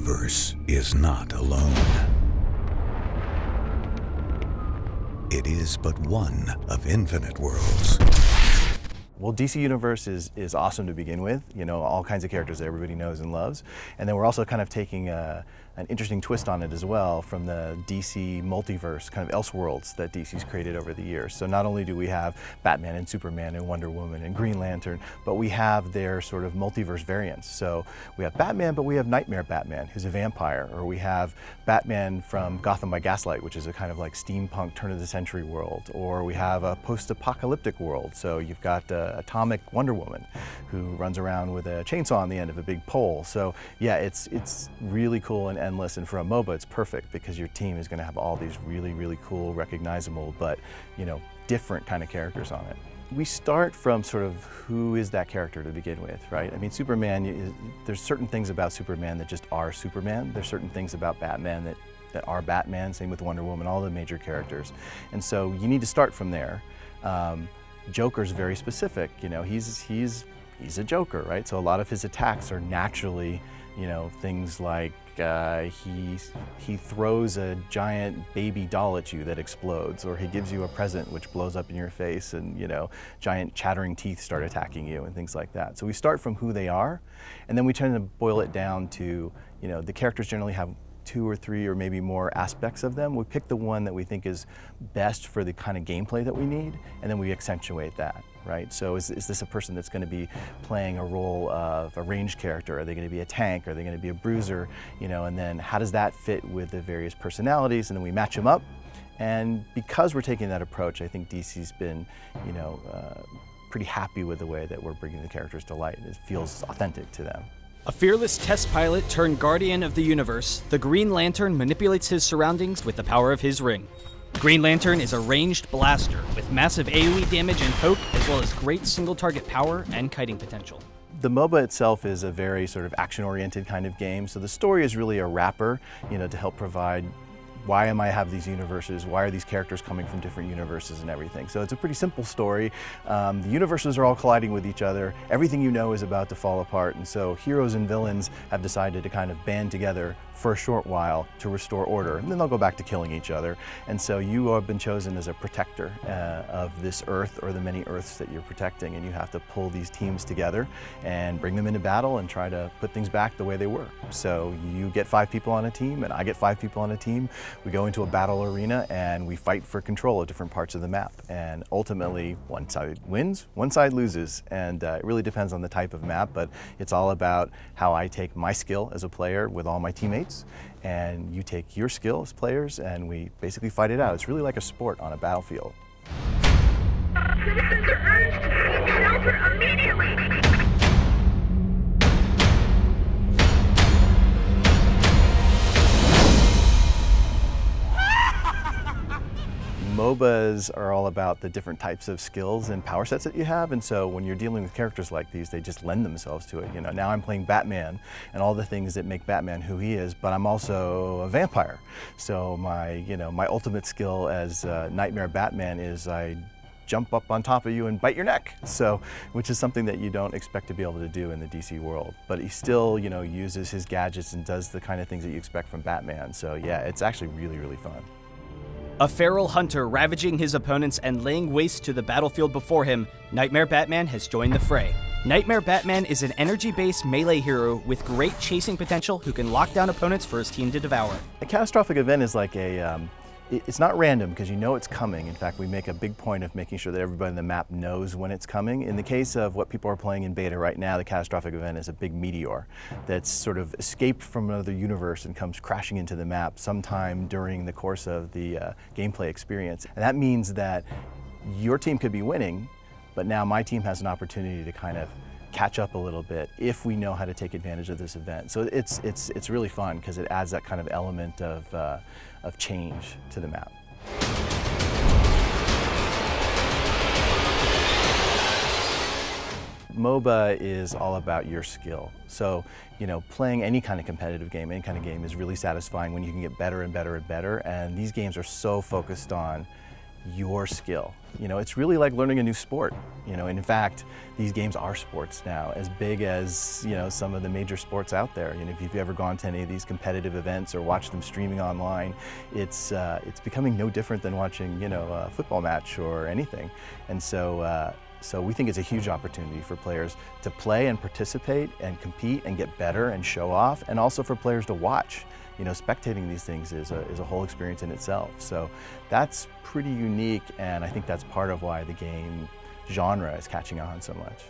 universe is not alone. It is but one of infinite worlds. Well, DC Universe is awesome to begin with, you know, all kinds of characters that everybody knows and loves. And then we're also kind of taking an interesting twist on it as well from the DC Multiverse, kind of Elseworlds that DC's created over the years. So not only do we have Batman and Superman and Wonder Woman and Green Lantern, but we have their sort of multiverse variants. So we have Batman, but we have Nightmare Batman, who's a vampire. Or we have Batman from Gotham by Gaslight, which is a kind of like steampunk turn-of-the-century world. Or we have a post-apocalyptic world. So you've got Atomic Wonder Woman, who runs around with a chainsaw on the end of a big pole. So yeah, it's really cool and endless, and for a MOBA it's perfect because your team is going to have all these really cool, recognizable, but you know, different kind of characters on it. We start from sort of who is that character to begin with, right? I mean, Superman, there's certain things about Superman that just are Superman. There's certain things about Batman that are Batman, same with Wonder Woman, all the major characters. And so you need to start from there. Joker's very specific, you know, he's a Joker, right? So a lot of his attacks are naturally, you know, things like he throws a giant baby doll at you that explodes, or he gives you a present which blows up in your face, and you know, giant chattering teeth start attacking you and things like that. So we start from who they are, and then we tend to boil it down to, you know, the characters generally have 2 or 3 or maybe more aspects of them. We pick the one that we think is best for the kind of gameplay that we need, and then we accentuate that, right? So is this a person that's going to be playing a role of a ranged character? Are they going to be a tank? Are they going to be a bruiser? You know, and then how does that fit with the various personalities? And then we match them up. And because we're taking that approach, I think DC's been, you know, pretty happy with the way that we're bringing the characters to light. It feels authentic to them. A fearless test pilot turned guardian of the universe, the Green Lantern manipulates his surroundings with the power of his ring. Green Lantern is a ranged blaster with massive AoE damage and poke, as well as great single-target power and kiting potential. The MOBA itself is a very sort of action-oriented kind of game, so the story is really a wrapper, you know, to help provide why am I have these universes, why are these characters coming from different universes and everything. So it's a pretty simple story. The universes are all colliding with each other. Everything you know is about to fall apart, and so heroes and villains have decided to kind of band together for a short while to restore order, and then they'll go back to killing each other. And so you have been chosen as a protector of this Earth or the many Earths that you're protecting, and you have to pull these teams together and bring them into battle and try to put things back the way they were. So you get 5 people on a team, and I get 5 people on a team. We go into a battle arena and we fight for control of different parts of the map. And ultimately, one side wins, one side loses. And it really depends on the type of map, but it's all about how I take my skill as a player with all my teammates, and you take your skill as players, and we basically fight it out. It's really like a sport on a battlefield. Citizens are urged to seek shelter immediately. MOBAs are all about the different types of skills and power sets that you have, and so when you're dealing with characters like these, they just lend themselves to it. You know, now I'm playing Batman and all the things that make Batman who he is, but I'm also a vampire. So my ultimate skill as Nightmare Batman is I jump up on top of you and bite your neck. So, which is something that you don't expect to be able to do in the DC world. But he still, you know, uses his gadgets and does the kind of things that you expect from Batman. So yeah, it's actually really fun. A feral hunter ravaging his opponents and laying waste to the battlefield before him, Nightmare Batman has joined the fray. Nightmare Batman is an energy-based melee hero with great chasing potential who can lock down opponents for his team to devour. A catastrophic event is like it's not random because you know it's coming. In fact, we make a big point of making sure that everybody on the map knows when it's coming. In the case of what people are playing in beta right now, the catastrophic event is a big meteor that's sort of escaped from another universe and comes crashing into the map sometime during the course of the gameplay experience. And that means that your team could be winning, but now my team has an opportunity to kind of catch up a little bit if we know how to take advantage of this event. So it's really fun because it adds that kind of element of change to the map. MOBA is all about your skill. So, you know, playing any kind of competitive game, any kind of game is really satisfying when you can get better and better and better. And these games are so focused on your skill. You know, it's really like learning a new sport. You know, in fact, these games are sports now, as big as, you know, some of the major sports out there. You know, if you've ever gone to any of these competitive events or watched them streaming online, it's becoming no different than watching, you know, a football match or anything. And so, so we think it's a huge opportunity for players to play and participate and compete and get better and show off, and also for players to watch. You know, spectating these things is a whole experience in itself. So that's pretty unique, and I think that's part of why the game genre is catching on so much.